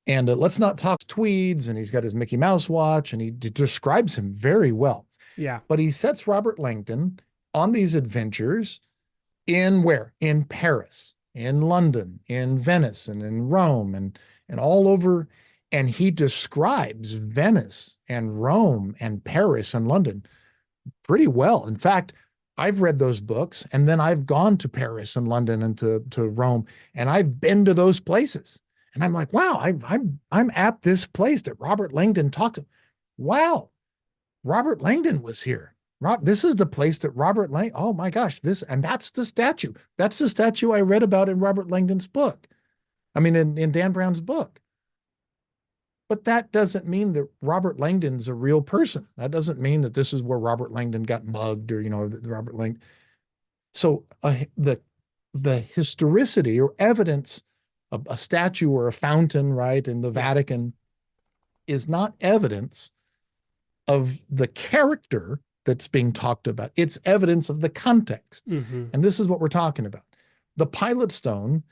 let's not talk tweeds. And he's got his Mickey Mouse watch, and he describes him very well.
Yeah.
But he sets Robert Langdon on these adventures in where? In Paris, in London, in Venice, and in Rome, and all over. And he describes Venice and Rome and Paris and London pretty well. In fact, I've read those books, and then I've gone to Paris and London and to Rome, and I've been to those places. And I'm like, wow, I'm at this place that Robert Langdon talked to. Wow, Robert Langdon was here. This is the place that Robert Langdon, oh my gosh, and that's the statue. That's the statue I read about in Robert Langdon's book. I mean, in Dan Brown's book. But that doesn't mean that Robert Langdon's a real person. That doesn't mean that this is where Robert Langdon got mugged, or, Robert Langdon. So the historicity or evidence of a statue or a fountain, right, in the Vatican is not evidence of the character that's being talked about. It's evidence of the context. And this is what we're talking about. The Pilate Stone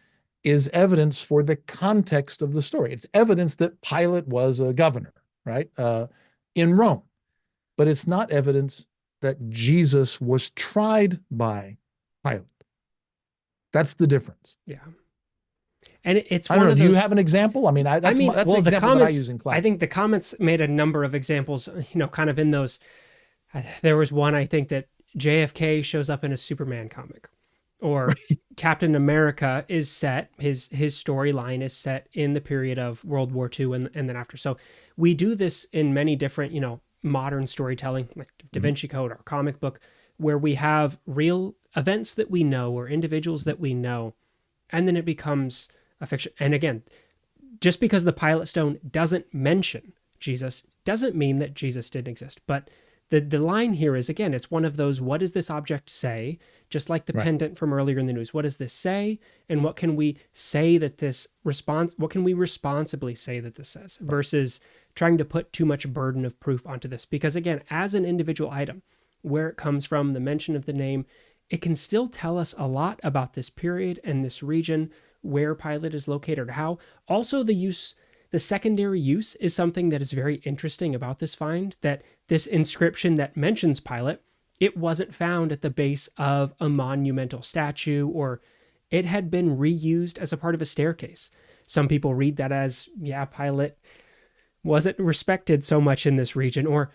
is evidence for the context of the story. It's evidence that Pilate was a governor, right, in Rome. But it's not evidence that Jesus was tried by Pilate. That's the difference.
Yeah. And it's
I don't
one
know.
of
Do you
those.
have an example? I mean,
I
that's
mean,
that's the
well, the
example that I
comments,
use in
I
class.
think the comments made a number of examples, kind of in those. There was one, I think, that JFK shows up in a Superman comic, or Captain America is set, his storyline is set in the period of World War II and then after. So we do this in many different, modern storytelling, like Da
Mhm.
Vinci Code or comic book, where we have real events that we know or individuals that we know, and then it becomes a fiction. And again, just because the Pilate Stone doesn't mention Jesus doesn't mean that Jesus didn't exist. But the line here is, again, it's one of those, what does this object say? Just like the
Right.
pendant from earlier in the news. What does this say? And what can we say that this response, what can we responsibly say that this says versus trying to put too much burden of proof onto this? Because again, as an individual item, where it comes from, the mention of the name, it can still tell us a lot about this period and this region, where Pilate is located, or how. Also, the secondary use is something that is very interesting about this find, that this inscription that mentions Pilate, it wasn't found at the base of a monumental statue, or it had been reused as a part of a staircase. Some people read that as, yeah, Pilate wasn't respected so much in this region, or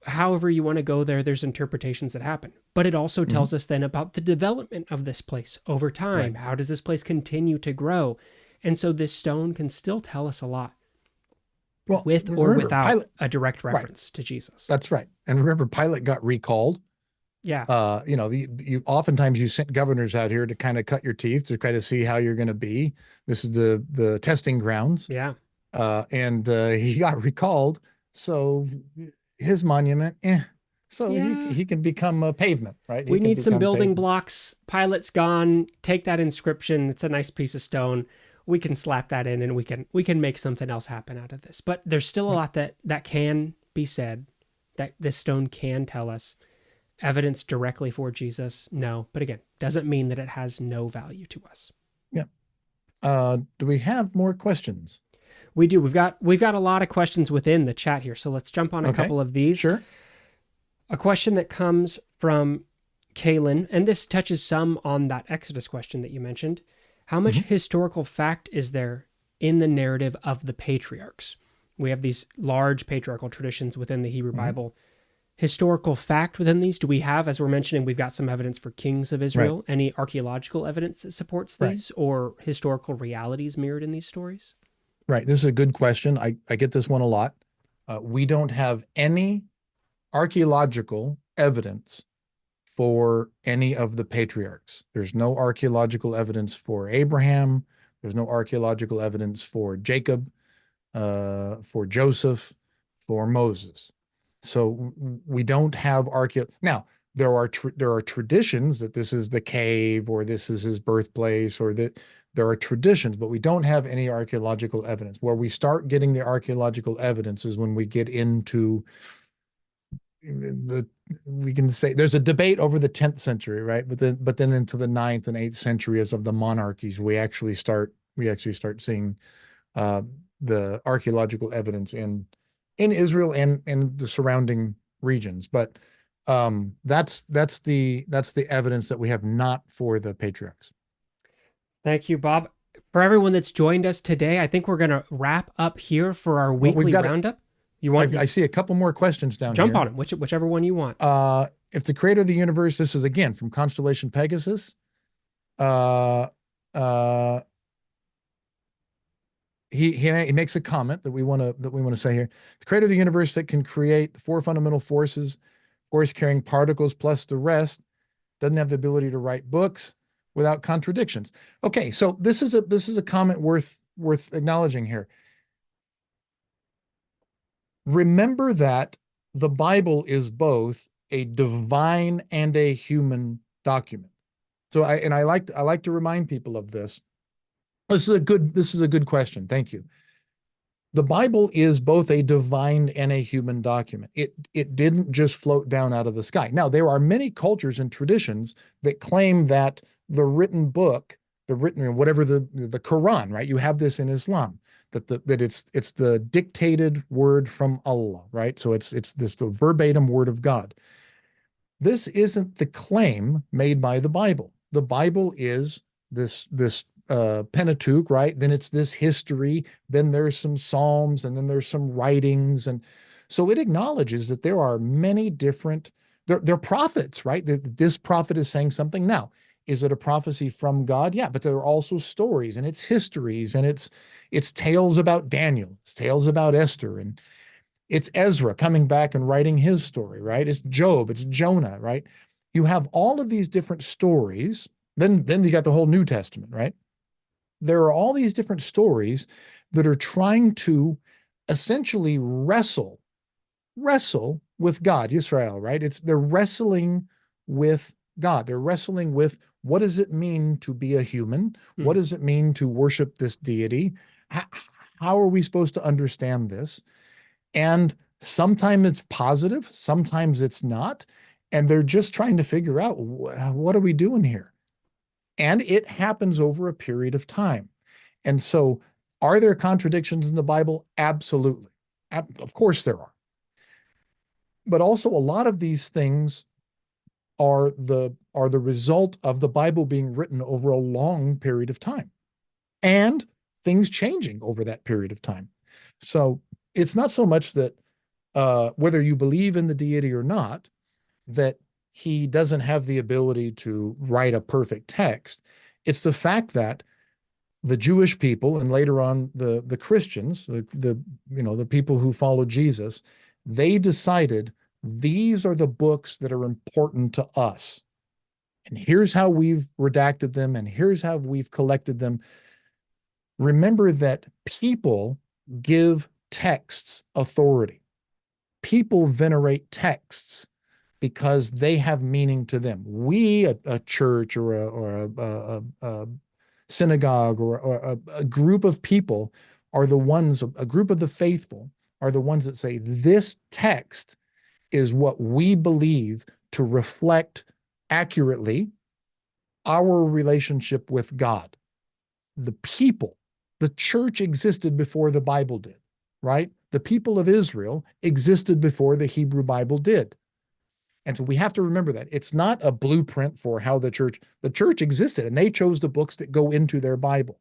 however you want to go there, there's interpretations that happen. But it also
Mhm.
tells us then about the development of this place over time.
Right.
How does this place continue to grow? And so this stone can still tell us a lot,
Well,
with or
remember,
without
Pilate,
a direct
right.
reference to Jesus.
That's right. And remember, Pilate got recalled.
Yeah.
You oftentimes you sent governors out here to kind of cut your teeth to kind of see how you're going to be. This is the testing grounds.
Yeah.
And he got recalled. So his monument, so
Yeah.
he can become a pavement, right? He
We
can
need some
become
building
pavement.
blocks. Pilate's gone. Take that inscription. It's a nice piece of stone. We can slap that in and we can make something else happen out of this. But there's still a lot that can be said, that this stone can tell us. Evidence directly for Jesus? No. But again, doesn't mean that it has no value to us.
Yeah. Do we have more questions?
We do. We've got a lot of questions within the chat here. So let's jump on a
Okay.
couple of these.
Sure.
A question that comes from Kaylin, and this touches some on that Exodus question that you mentioned. How much historical fact is there in the narrative of the patriarchs? We have these large patriarchal traditions within the Hebrew Bible. Historical fact within these? Do we have, as we're mentioning, we've got some evidence for kings of Israel? Any archaeological evidence that supports these, or historical realities mirrored in these stories?
Right. This is a good question. I get this one a lot. We don't have any archaeological evidence for any of the patriarchs. There's no archaeological evidence for Abraham. There's no archaeological evidence for Jacob, for Joseph, for Moses. So we don't have Now, there are traditions that this is the cave, or this is his birthplace, or that there are traditions, but we don't have any archaeological evidence. Where we start getting the archaeological evidence is when we get into we can say there's a debate over the 10th century, right? But then into the 9th and 8th centuries of the monarchies, we actually start seeing the archaeological evidence in Israel and the surrounding regions. But that's the evidence that we have, not for the patriarchs.
Thank you, Bob. For everyone that's joined us today, I think we're going to wrap up here for our
Well,
weekly roundup. You want?
I see a couple more questions down
jump
here.
on them, whichever one you want.
If the creator of the universe, this is again from Constellation Pegasus. Uh, he makes a comment that we want to say here. The creator of the universe that can create the four fundamental forces, force carrying particles plus the rest, doesn't have the ability to write books without contradictions. Okay, so this is a comment worth acknowledging here. Remember that the Bible is both a divine and a human document. So I like to remind people of this. This is a good question. Thank you. The Bible is both a divine and a human document. It didn't just float down out of the sky. Now, there are many cultures and traditions that claim that the written book, whatever the Quran, right? You have this in Islam, that it's the dictated word from Allah, right? So it's the verbatim word of God. This isn't the claim made by the Bible. The Bible is this Pentateuch, right? Then it's this history, then there's some Psalms, and then there's some writings. And so it acknowledges that there are many different, they're prophets, right? This prophet is saying something. Now, is it a prophecy from God? Yeah, but there are also stories and it's histories and it's tales about Daniel, it's tales about Esther, and it's Ezra coming back and writing his story, right? It's Job, it's Jonah, right? You have all of these different stories. Then you got the whole New Testament, right? There are all these different stories that are trying to essentially wrestle with God, Israel, right? They're wrestling with God. They're wrestling with, what does it mean to be a human? What does it mean to worship this deity? How are we supposed to understand this? And sometimes it's positive, sometimes it's not. And they're just trying to figure out, what are we doing here? And it happens over a period of time. And so, are there contradictions in the Bible? Absolutely. Of course there are. But also, a lot of these things are the result of the Bible being written over a long period of time and things changing over that period of time. So it's not so much that whether you believe in the deity or not, that he doesn't have the ability to write a perfect text. It's the fact that the Jewish people and later on the Christians, the people who follow Jesus, they decided these are the books that are important to us. And here's how we've redacted them, and here's how we've collected them. Remember that people give texts authority. People venerate texts because they have meaning to them. We, a church or a synagogue or a group of people are the ones, a group of the faithful are the ones that say, this text is what we believe to reflect accurately our relationship with God. The people, the church existed before the Bible did, right? The people of Israel existed before the Hebrew Bible did. And so we have to remember that it's not a blueprint for how the church existed, and they chose the books that go into their Bible.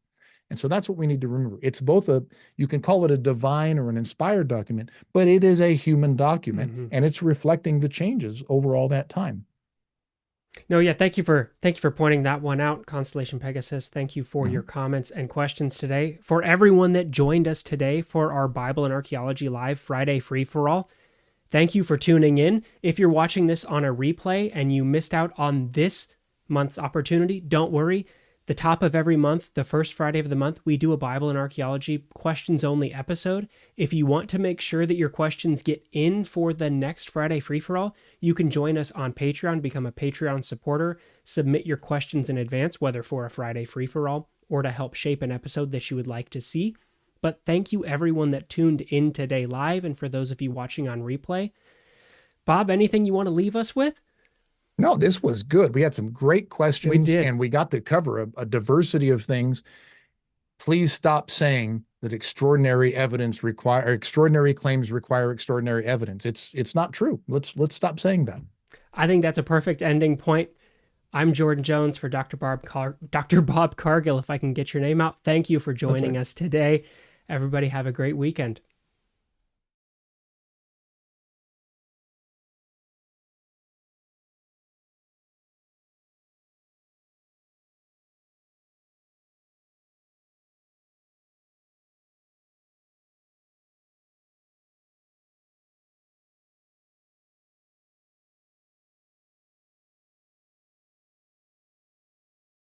And so that's what we need to remember. It's both you can call it a divine or an inspired document, but it is a human document, and it's reflecting the changes over all that time.
No, yeah, thank you for pointing that one out, Constellation Pegasus. Thank you for your comments and questions today. For everyone that joined us today for our Bible and Archaeology Live Friday Free-for-All, thank you for tuning in. If you're watching this on a replay and you missed out on this month's opportunity, don't worry. The top of every month, the first Friday of the month, we do a Bible and Archaeology questions only episode. If you want to make sure that your questions get in for the next Friday free-for-all, you can join us on Patreon, become a Patreon supporter, submit your questions in advance, whether for a Friday free-for-all or to help shape an episode that you would like to see. But thank you everyone that tuned in today live, and for those of you watching on replay. Bob, anything you want to leave us with?
No, this was good. We had some great questions.
We did.
And we got to cover a diversity of things. Please stop saying that extraordinary claims require extraordinary evidence. It's not true. Let's stop saying that.
I think that's a perfect ending point. I'm Jordan Jones for Dr. Bob Cargill, if I can get your name out. Thank you for joining us today. Everybody have a great weekend.